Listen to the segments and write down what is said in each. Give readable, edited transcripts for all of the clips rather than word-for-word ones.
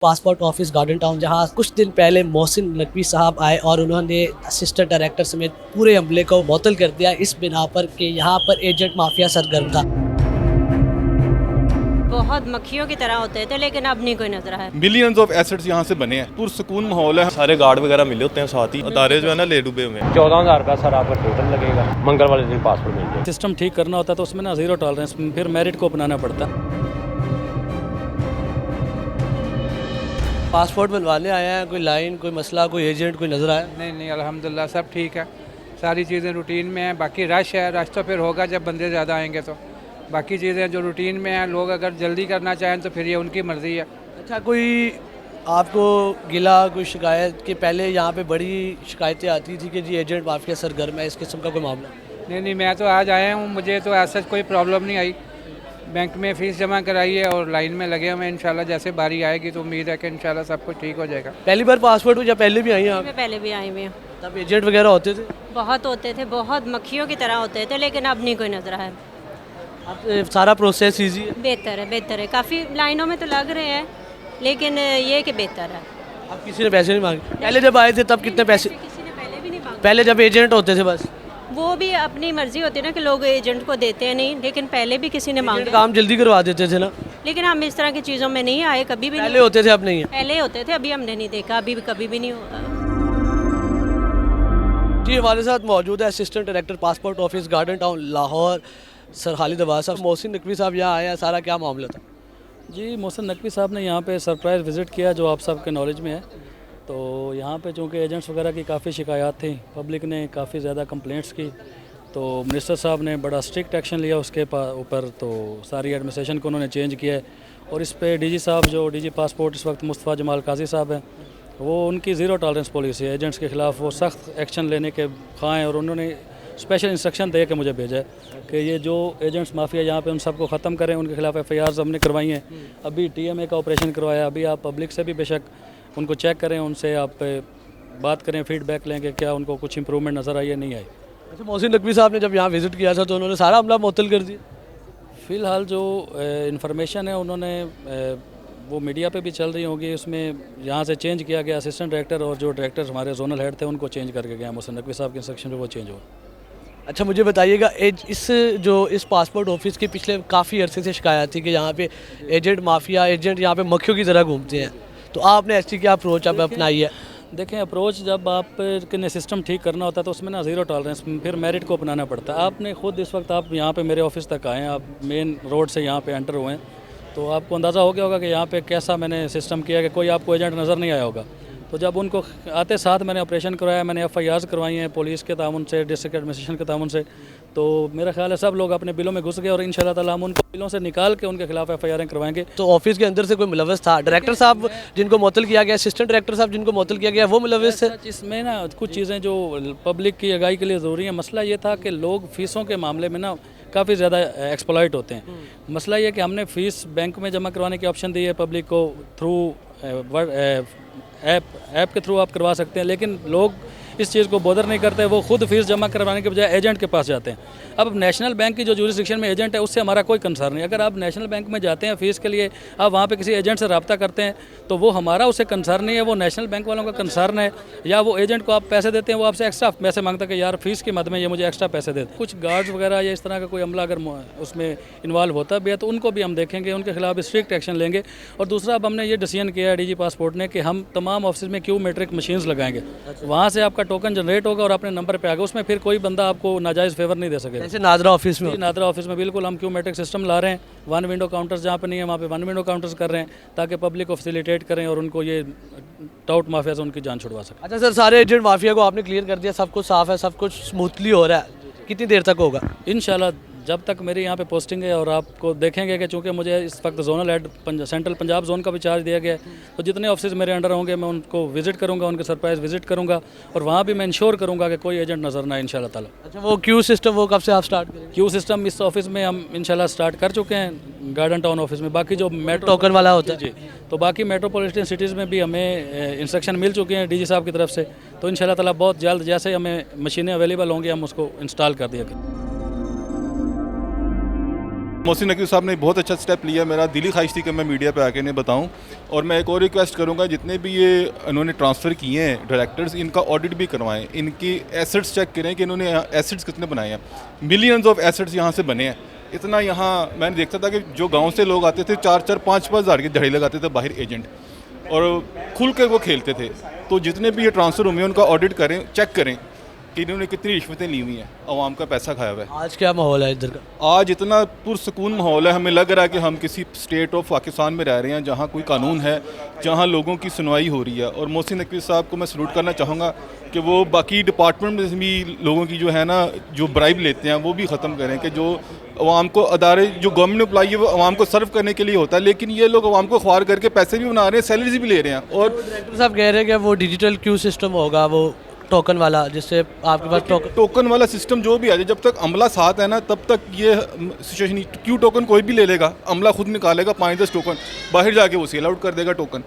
Passport office garden town, जहां कुछ दिन पहले मोहसिन नकवी साहब आए और उन्होंने असिस्टेंट डायरेक्टर समेत पूरे अमले को मुअत्तल कर दिया इस बिना पर कि यहाँ पर एजेंट माफिया सरगर्म था। बहुत मक्खियों की तरह होते थे, लेकिन अब नहीं कोई नजर आया। मिलियंस ऑफ एसेट्स यहाँ से बने हैं, पुरसुकून माहौल है। सारे गार्ड वगैरह मिले होते हैं, साथ ही अदारे जो है ना ले डूबे हुए हैं। 14,000 का सर आपका टोटल लगेगा, मंगल वाले दिन पासपोर्ट मिल जाए। सिस्टम ठीक करना होता है तो उसमें ना जीरो टॉलरेंस, फिर मेरिट को अपनाना पड़ता है। पासपोर्ट बनवाने आए हैं, कोई लाइन, कोई मसला, कोई एजेंट, कोई नजर आया? नहीं, अल्हम्दुलिल्लाह सब ठीक है, सारी चीज़ें रूटीन में हैं। बाकी रश है, रश तो फिर होगा जब बंदे ज़्यादा आएंगे। तो बाकी चीज़ें जो रूटीन में हैं, लोग अगर जल्दी करना चाहें तो फिर ये उनकी मर्ज़ी है। अच्छा, कोई आपको गिला, कोई शिकायत कि पहले यहाँ पे बड़ी शिकायतें आती थी कि जी एजेंट माफिया सरगर्म है, इस किस्म का कोई मामला? नहीं, मैं तो आज आया हूँ, मुझे तो ऐसा कोई प्रॉब्लम नहीं आई। बैंक में फ़ीस जमा कराई है और लाइन में लगे हुए हैं। इंशाल्लाह जैसे बारी आएगी तो उम्मीद है कि इंशाल्लाह सब कुछ ठीक हो जाएगा। पहली बार पासपोर्ट हुई या पहले भी आई हैं आप? मैं पहले भी आई हुई हूँ। तब एजेंट वगैरह होते थे? बहुत होते थे, बहुत मक्खियों की तरह होते थे, लेकिन अब नहीं कोई नजर आया। अब सारा प्रोसेस ईजी है? बेहतर है। काफ़ी लाइनों में तो लग रहे हैं, लेकिन ये कि बेहतर है। अब किसी ने पैसे नहीं मांगे? पहले जब आए थे तब कितने पैसे? किसी ने पहले भी नहीं मांगा। पहले जब एजेंट होते थे बस वो भी अपनी मर्जी होती है ना कि लोग एजेंट को देते हैं नहीं, लेकिन पहले भी किसी ने मांगा। काम जल्दी करवा देते थे ना? लेकिन हम इस तरह की चीज़ों में नहीं आए, कभी भी पहले नहीं। होते थे, अब नहीं है? पहले होते थे, अभी हमने नहीं देखा, अभी कभी भी नहीं होगा। जी, हमारे साथ मौजूद है assistant director passport office garden town Lahore, sir Khalid Abbas साहब। मोहसिन नकवी साहब यहाँ आए हैं, सारा क्या मामला था? जी, मोहसिन नकवी साहब ने यहाँ पे सरप्राइज़ विज़िट किया, जो आप सबके नॉलेज में है। तो यहाँ पे चूँकि एजेंट्स वगैरह की काफ़ी शिकायत थी, पब्लिक ने काफ़ी ज़्यादा कंप्लेंट्स की, तो मिनिस्टर साहब ने बड़ा स्ट्रिक्ट एक्शन लिया उसके ऊपर। तो सारी एडमिनिस्ट्रेशन को उन्होंने चेंज किया है और इस पे डीजी साहब, जो डीजी पासपोर्ट इस वक्त मुस्तफ़ा जमाल काजी साहब हैं, वो उनकी ज़ीरो टॉलरेंस पॉलिसी है एजेंट्स के ख़िलाफ़, वो सख्त एक्शन लेने के ख़्वाह हैं। और उन्होंने स्पेशल इंस्ट्रक्शन दे के मुझे भेजा है कि ये जो एजेंट्स माफिया यहाँ पे उन सबको ख़त्म करें, उनके खिलाफ FIRs हमने करवाई हैं। अभी TMA का ऑपरेशन करवाया। अभी आप पब्लिक से भी बेशक उनको चेक करें, उनसे आप बात करें, फीडबैक लें कि क्या उनको कुछ इंप्रूवमेंट नज़र आई है, नहीं आई। अच्छा, मोहसिन नकवी साहब ने जब यहाँ विज़िट किया था तो उन्होंने सारा मामला मुअत्तल कर दिया? फ़िलहाल जो इन्फॉर्मेशन है उन्होंने वो मीडिया पे भी चल रही होगी, उसमें यहाँ से चेंज किया गया असिस्टेंट डायरेक्टर, और जो डायरेक्टर हमारे जोनल हेड थे उनको चेंज करके गया। मोहसिन नकवी साहब के इंस्ट्रक्शन पे वो चेंज हुआ। अच्छा, मुझे बताइएगा, इस पासपोर्ट ऑफिस की पिछले काफ़ी अरसे से शिकायत थी कि यहाँ पे एजेंट माफिया, एजेंट यहाँ पे मक्खियों की तरह घूमते हैं, तो आपने ऐसी क्या अप्रोच अब अपनाई है? देखें, अप्रोच जब आप ने सिस्टम ठीक करना होता है तो उसमें ना ज़ीरो टॉलरेंस, फिर मेरिट को अपनाना पड़ता है। आपने खुद इस वक्त आप यहाँ पे मेरे ऑफिस तक आए हैं, आप मेन रोड से यहाँ पे एंटर हुए हैं, तो आपको अंदाज़ा हो गया होगा कि यहाँ पे कैसा मैंने सिस्टम किया कि कोई आपको एजेंट नज़र नहीं आया होगा। तो जब उनको आते साथ मैंने ऑपरेशन करवाया, मैंने FIRs करवाई हैं पुलिस के तामुन से, डिस्ट्रिक्ट एडमिनिस्ट्रेशन के तामुन से, तो मेरा ख्याल है सब लोग अपने बिलों में घुस गए और इंशाल्लाह ताला हम उनको बिलों से निकाल के उनके खिलाफ FIR करवाएंगे। तो ऑफिस के अंदर से कोई मुलव्वस था? डायरेक्टर साहब जिनको मुअत्तल किया गया, असिस्टेंट डायरेक्टर साहब जिनको मुअत्तल किया गया, वो मुलव्वस थे? इसमें ना कुछ चीज़ें जो पब्लिक की आगाही के लिए ज़रूरी है। मसला ये था कि लोग फ़ीसों के मामले में ना काफ़ी ज़्यादा एक्सप्लॉइट होते हैं। मसला ये कि हमने फ़ीस बैंक में जमा करवाने की ऑप्शन दी है पब्लिक को, थ्रू ऐप के थ्रू आप करवा सकते हैं, लेकिन लोग इस चीज़ को बॉदर नहीं करते, वो खुद फीस जमा करवाने के बजाय एजेंट के पास जाते हैं। अब नेशनल बैंक की जो जुरिस्डिक्शन में एजेंट है उससे हमारा कोई कंसर्न नहीं। अगर आप नेशनल बैंक में जाते हैं फ़ीस के लिए, आप वहाँ पे किसी एजेंट से रब्ता करते हैं, तो वो हमारा उससे कंसर्न नहीं है, वो नेशनल बैंक वालों का कंसर्न है। या वो एजेंट को आप पैसे देते हैं, वो आपसे एक्स्ट्रा पैसे मांगता है कि यार फ़ीस की मद में ये मुझे एक्स्ट्रा पैसे दे। कुछ गार्ड्स वगैरह या इस तरह का कोई अमला अगर उसमें इन्वॉल्व होता भी है तो उनको भी हम देखेंगे, उनके खिलाफ स्ट्रिक्ट एक्शन लेंगे। और दूसरा, अब हमने ये डिसीजन किया है डीजी पासपोर्ट ने कि हम तमाम ऑफिस में क्यू मेट्रिक मशीन्स लगाएंगे, वहाँ से आपका टोकन जनरेट होगा और अपने नंबर पे आएगा, उसमें फिर कोई बंदा आपको नाजायज़ फेवर नहीं दे सकेगा। जैसे नादरा ऑफिस में? नादरा ऑफिस में बिल्कुल हम क्यू मेट्रिक सिस्टम ला रहे हैं। वन विंडो काउंटर्स जहाँ पे नहीं है वहाँ पे वन विंडो काउंटर्स कर रहे हैं, ताकि पब्लिक को फैसिलिटेट करें और उनको ये टाउट माफिया से उनकी जान छुड़वा सकें। अच्छा सर, सारे एजेंट माफिया को आपने क्लियर कर दिया, सब कुछ साफ़ है, सब कुछ स्मूथली हो रहा है, कितनी देर तक होगा? इंशाल्लाह जब तक मेरी यहाँ पे पोस्टिंग है, और आपको देखेंगे कि चूँकि मुझे इस वक्त zonal head central Punjab zone का भी चार्ज दिया गया है, तो जितने ऑफिस मेरे अंडर होंगे मैं उनको विजिट करूँगा, उनके सरप्राइज विजिट करूँगा, और वहाँ भी मैं इंश्योर करूँगा कि कोई एजेंट नज़र ना आए इंशाल्लाह ताला। अच्छा, वो क्यू सिस्टम वो कब से आप स्टार्ट करेंगे? क्यू सिस्टम इस ऑफिस में हम इंशाल्लाह स्टार्ट कर चुके हैं, गार्डन टाउन ऑफिस में। बाकी जो मेट्रो टोकन वाला होता है जी, तो बाकी मेट्रोपॉलिटन सिटीज़ में भी हमें इंस्ट्रक्शन मिल चुके हैं डीजी साहब की तरफ से, तो इंशाल्लाह ताला बहुत जल्द जैसे हमें मशीनें अवेलेबल होंगी हम उसको इंस्टॉल कर दिया। मोहसिन नकवी साहब ने बहुत अच्छा स्टेप लिया। मेरा दिली ख्वाहिश थी कि मैं मीडिया पे आके इन्हें बताऊं, और मैं एक और रिक्वेस्ट करूंगा, जितने भी ये इन्होंने ट्रांसफ़र किए हैं डायरेक्टर्स, इनका ऑडिट भी करवाएं, इनकी एसेट्स चेक करें कि इन्होंने एसेट्स कितने बनाए हैं। मिलियंस ऑफ एसेट्स यहाँ से बने हैं। इतना यहाँ मैंने देखता था कि जो गाँव से लोग आते थे 4-4, 5-5 हज़ार की दिहाड़ी लगाते थे बाहर एजेंट, और खुल के वो खेलते थे। तो जितने भी ये ट्रांसफ़र हुए उनका ऑडिट करें, चेक करें कि इन्होंने कितनी रिश्वतें ली हुई हैं, आवाम का पैसा खाया हुआ है। आज क्या माहौल है इधर का? आज इतना पुरसकून माहौल है, हमें लग रहा है कि हम किसी स्टेट ऑफ पाकिस्तान में रह रहे हैं, जहाँ कोई कानून है, जहाँ लोगों की सुनवाई हो रही है। और मोहसिन नकवी साहब को मैं सलूट करना चाहूँगा कि वो बाकी डिपार्टमेंट में भी लोगों की जो है ना, जो ब्राइब लेते हैं वो भी ख़त्म करें, कि जो अवाम को अदारे, जो गवर्नमेंट अप्लाई है वो अवाम को सर्व करने के लिए होता है, लेकिन ये लोग अवाम को ख्वार करके पैसे भी बना रहे हैं, सैलरीज भी ले रहे हैं। और डायरेक्टर साहब कह रहे हैं कि वो डिजिटल क्यू सिस्टम होगा, वो टोकन वाला, जिससे आपके पास टोकन वाला सिस्टम जो भी आ जाए, जब तक अमला साथ है ना तब तक ये सिचुएशन नहीं। क्यू टोकन कोई भी ले लेगा, अमला खुद निकालेगा 5-10 टोकन, बाहर जाके वो सेल आउट कर देगा टोकन।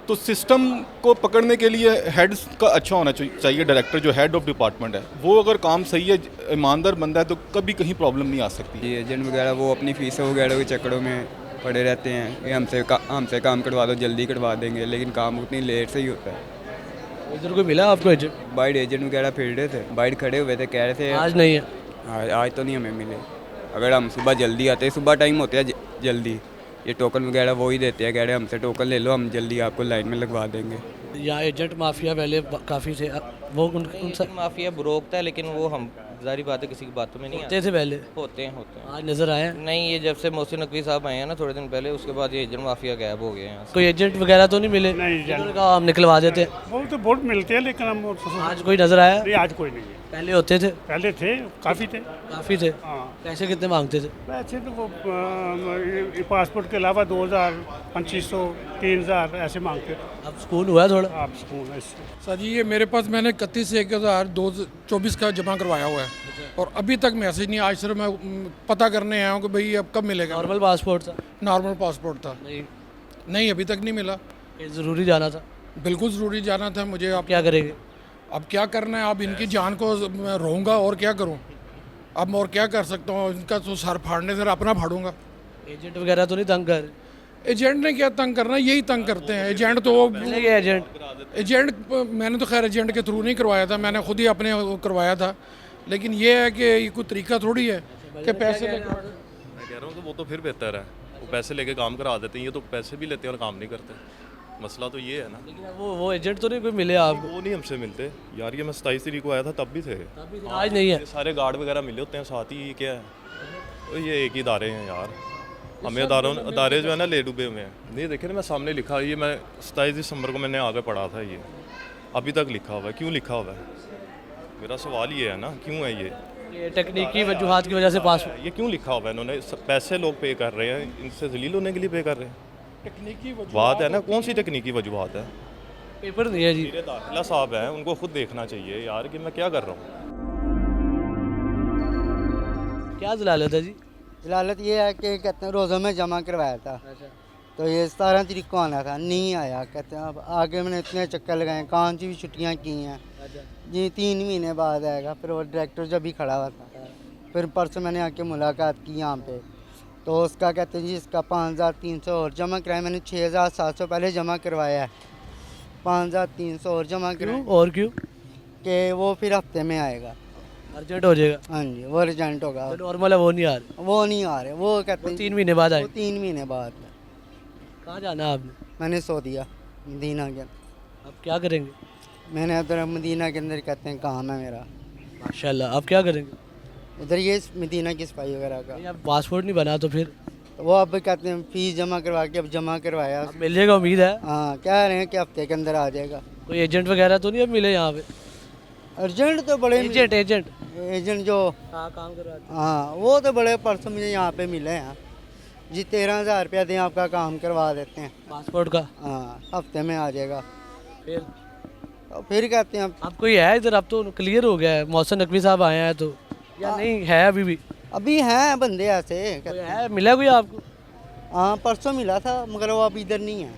तो सिस्टम को पकड़ने के लिए हेड्स का अच्छा होना चाहिए। डायरेक्टर जो हेड ऑफ डिपार्टमेंट है वो अगर काम सही है, ईमानदार बंदा है, तो कभी कहीं प्रॉब्लम नहीं आ सकती। ये एजेंट वगैरह वो अपनी फीसों वगैरह के चक्करों में पड़े रहते हैं कि हमसे काम करवा दो, जल्दी करवा देंगे, लेकिन काम उतनी लेट से ही होता है। इधर कोई मिला आपको एजेंट? बाइट एजेंट वगैरह फिर रहे थे, बाइट खड़े हुए थे, कह रहे थे आज नहीं है। आज तो नहीं हमें मिले। अगर हम सुबह जल्दी आते, सुबह टाइम होते हैं जल्दी, ये टोकन वगैरह वो ही देते हैं, कह रहे हैं हमसे टोकन ले लो, हम जल्दी आपको लाइन में लगवा देंगे। यहाँ एजेंट माफिया पहले काफ़ी थे, वो उन माफिया बुरोकता है, लेकिन वो हम जारी बात है किसी की बातों में नहीं होते थे पहले, होते हैं। आज नजर आए नहीं, ये जब से मोहसिन नकवी साहब आए हैं ना थोड़े दिन पहले, उसके बाद ये एजेंट माफिया गायब हो गए हैं। कोई एजेंट वगैरह तो नहीं मिले? नहीं, कहा हम निकलवा देते हैं। वो तो बहुत मिलते हैं, लेकिन हम आज कोई नजर आया? नहीं, आज कोई नहीं है। पहले होते थे? पहले थे, काफ़ी थे। काफ़ी थे। हाँ। पैसे कितने मांगते थे? वैसे तो वो पासपोर्ट के अलावा 2000, 2500, 3000 ऐसे मांगते थे। अब सुकून हुआ थोड़ा? आप सुकून है इससे। सर जी, ये मेरे पास मैंने 31/1/2024 का जमा करवाया हुआ है, और अभी तक मैसेज नहीं। आज सिर्फ मैं पता करने आया हूँ कि भाई अब कब मिलेगा। नॉर्मल पासपोर्ट था? नॉर्मल पासपोर्ट था। नहीं, अभी तक नहीं मिला। ज़रूरी जाना था? बिल्कुल ज़रूरी जाना था मुझे। आप क्या करेंगे? अब क्या करना है, अब इनकी जान को मैं रहूँगा और क्या करूँ। अब और क्या कर सकता हूँ, इनका तो सर फाड़ने से अपना फाड़ूंगा। एजेंट वगैरह तो नहीं तंग कर? एजेंट ने क्या तंग करना, यही तंग करते हैं। एजेंट तो एजेंट मैंने तो खैर एजेंट के थ्रू नहीं करवाया था, मैंने खुद ही अपने करवाया था। लेकिन ये है कि ये कोई तरीका थोड़ी है कि पैसे मैं कह रहा हूँ कि वो तो फिर बेहतर है, वो पैसे लेके काम करा देते हैं, ये तो पैसे भी लेते हैं और काम नहीं करते। मसला तो ये है ना। लेकिन वो एजेंट तो नहीं कोई मिले आपको? वो नहीं हमसे मिलते यार। ये मैं 27 तारीख को आया था तब भी थे, आज नहीं है। सारे गार्ड वगैरह मिले होते हैं साथ ही। क्या है तो ये एक ही इदारे हैं यार, हमें अदारे जो है ना ले डूबे हुए हैं। नहीं देखे ना, मैं सामने लिखा, ये मैं 27 दिसंबर को मैंने आगे पढ़ा था, ये अभी तक लिखा हुआ है। क्यों लिखा हुआ है? मेरा सवाल ये है ना, क्यों है ये टेक्निकी वजूहात की वजह से पास? ये क्यों लिखा हुआ है? इन्होंने पैसे लोग पे कर रहे हैं, इनसे जलील होने के लिए पे कर रहे हैं। टेक्निकी बात है ना, कौन सी टेक्निकी वजूहात है? पेपर नहीं है जी। मेरे दाखिला साहब हैं, उनको खुद देखना चाहिए यार कि मैं क्या कर रहा हूँ। क्या जलालत है जी? जलालत ये है कि कहते हैं रोज़ों में जमा करवाया था। तो ये 17 तारीख को आना था, नहीं आया। कहते हैं अब आगे मैंने इतने चक्कर लगाए, कौन सी भी छुट्टियाँ की हैं जी, 3 महीने बाद आएगा। फिर वो डायरेक्टर जब भी खड़ा हुआ था, फिर परसों मैंने आके मुलाकात की यहाँ पे, तो उसका कहते हैं जी इसका 5300 और जमा कराया। मैंने 6700 पहले जमा करवाया है, 5300 और जमा कराया। और क्यों? कि वो फिर हफ्ते में आएगा, अर्जेंट हो जाएगा। हाँ जी, वो अर्जेंट होगा। नॉर्मल है, वो नहीं आ रहे? वो नहीं आ रहे, वो कहते हैं 3 महीने बाद आए। 3 महीने बाद। कहाँ जाना है आपने? मैंने सऊदीया, मदीना के। अब क्या करेंगे? मैंने उधर मदीना के अंदर कहते हैं काम है मेरा। माशाल्लाह। अब क्या करेंगे? उधर ये मदीना की सफाई वगैरह का। अब पासपोर्ट नहीं बना तो फिर? वो अब कहते हैं फीस जमा करवा के अब जमा करवाया। अब मिल जाएगा, उम्मीद है? हाँ, कह रहे हैं कि हफ्ते के अंदर आ जाएगा। कोई एजेंट वगैरह तो नहीं अब मिले यहाँ पे? अर्जेंट तो बड़े एजेंट जो काम करवाते। हाँ, वो तो बड़े परसों मुझे यहाँ पे मिले हैं जी। 13,000 रुपया दें, आपका काम करवा देते हैं पासपोर्ट का। हाँ, हफ्ते में आ जाएगा। फिर कहते हैं अब कोई है इधर? अब तो क्लियर हो गया है, मोहसिन नकवी साहब आए हैं तो, या नहीं है अभी भी? अभी हैं बंदे ऐसे। है, मिला कोई आपको? हाँ, परसों मिला था, मगर वो अब इधर नहीं है।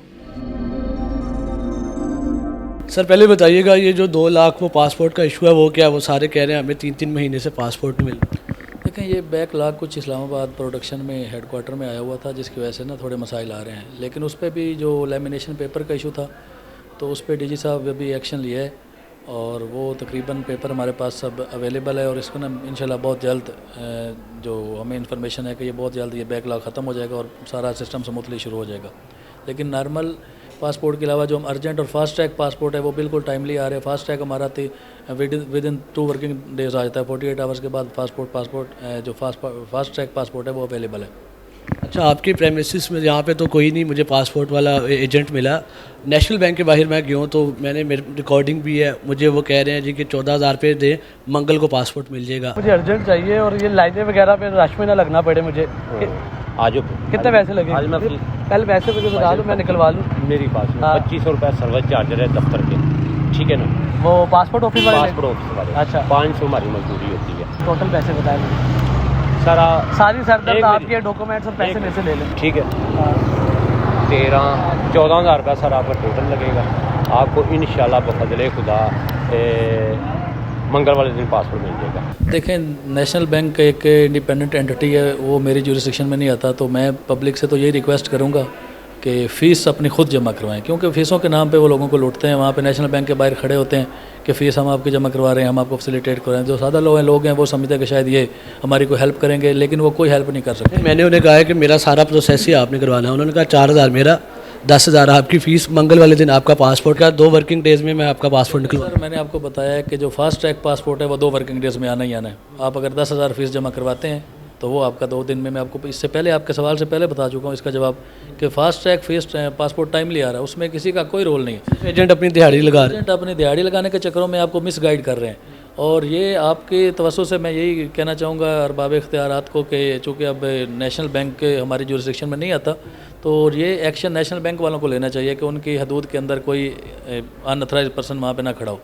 सर पहले बताइएगा, ये जो 2 लाख वो पासपोर्ट का इशू है वो क्या है? वो सारे कह रहे हैं हमें 3-3 महीने से पासपोर्ट नहीं मिल रहा। देखें ये बैकलॉग कुछ इस्लामाबाद प्रोडक्शन में हेडक्वार्टर में आया हुआ था, जिसकी वजह से ना थोड़े मसाइल आ रहे हैं, लेकिन उस पर भी जो लेमिनेशन पेपर का इशू था तो उस पर डीजी साहब अभी एक्शन लिया है और वो तकरीबन पेपर हमारे पास सब अवेलेबल है और इसको ना इंशाल्लाह बहुत जल्द जो हमें इन्फॉर्मेशन है कि ये बहुत जल्द ये बैकलॉग ख़त्म हो जाएगा और सारा सिस्टम स्मूथली शुरू हो जाएगा। लेकिन नॉर्मल पासपोर्ट के अलावा जो हम अर्जेंट और फास्ट ट्रैक पासपोर्ट है वो बिल्कुल टाइमली आ रहे हैं। फास्ट ट्रैक हमारा विद इन 2 वर्किंग डेज़ आ जाता है, 48 आवर्स के बाद पासपोर्ट जो फास्ट ट्रैक पासपोर्ट है वो अवेलेबल है। अच्छा, आपके प्रेमिसेस में यहाँ पे तो कोई नहीं मुझे पासपोर्ट वाला एजेंट मिला। नेशनल बैंक के बाहर मैं गया हूँ तो मैंने मेरी रिकॉर्डिंग भी है, मुझे वो कह रहे हैं जी कि 14,000 रुपये दे, मंगल को पासपोर्ट मिल जाएगा। मुझे अर्जेंट चाहिए और ये लाइनें वगैरह पे रश में ना लगना पड़े मुझे। आज कितने पैसे लगे? आज मैं पहले पैसे मुझे बता दो, मैं निकलवा लूँ। मेरी पास 2500 रुपये सर्विस चार्जर है दफ्तर के, ठीक है ना? वो पासपोर्ट ऑफिस वाले? पासपोर्ट ऑफिस वाले। अच्छा, 500 हमारी मजदूरी होती है। टोटल पैसे बताए सारा सारी सरदर्द आपके डॉक्यूमेंट्स और पैसे में से ले लें, ठीक है? 14,000 रुपया सर आपका टोटल लगेगा। आपको इंशाल्लाह बफज़ल खुदा मंगल वाले दिन पासपोर्ट मिल जाएगा। देखें, नेशनल बैंक एक इंडिपेंडेंट एंटिटी है, वो मेरी जुरिस्डिक्शन में नहीं आता, तो मैं पब्लिक से तो यही रिक्वेस्ट करूँगा कि फ़ीस अपनी खुद जमा करवाएं, क्योंकि फ़ीसों के नाम पे वो लोगों को लूटते हैं। वहाँ पे नेशनल बैंक के बाहर खड़े होते हैं कि फ़ीस हम आपकी जमा करवा रहे हैं, हम आपको फैसिलिटेट कर रहे हैं। जो सादा लोग हैं वो समझते हैं कि शायद ये हमारी कोई हेल्प करेंगे, लेकिन वो कोई हेल्प नहीं कर सकते। मैंने उन्हें कहा है कि मेरा सारा प्रोसेस ही आपने करवाना है। उन्होंने कहा 4,000 मेरा, 10,000 आपकी फ़ीस, मंगल वाले दिन आपका पासपोर्ट का 2 वर्किंग डेज़ में मैं आपका पासपोर्ट निकलवा। सर मैंने आपको बताया है कि जो फास्ट ट्रैक पासपोर्ट है वो 2 वर्किंग डेज़ में आना ही आना है। आप अगर 10,000 फ़ीस जमा करवाते हैं तो वो आपका 2 दिन में, मैं आपको इससे पहले आपके सवाल से पहले बता चुका हूँ इसका जवाब कि fast track fees passport timely आ रहा है, उसमें किसी का कोई रोल नहीं है। एजेंट अपनी दिहाड़ी लगा रहे हैं, एजेंट अपनी दिहाड़ी लगाने के चक्करों में आपको मिस गाइड कर रहे हैं। और ये आपके तवज्जो से मैं यही कहना चाहूँगा अरबाब इख्तियारात को कि चूँकि अब नेशनल बैंक हमारी जुरिस्डिक्शन में नहीं आता, तो ये एक्शन नेशनल बैंक वालों को लेना चाहिए कि उनकी हदूद के अंदर कोई अनऑथराइज्ड पर्सन वहाँ पे ना खड़ा हो।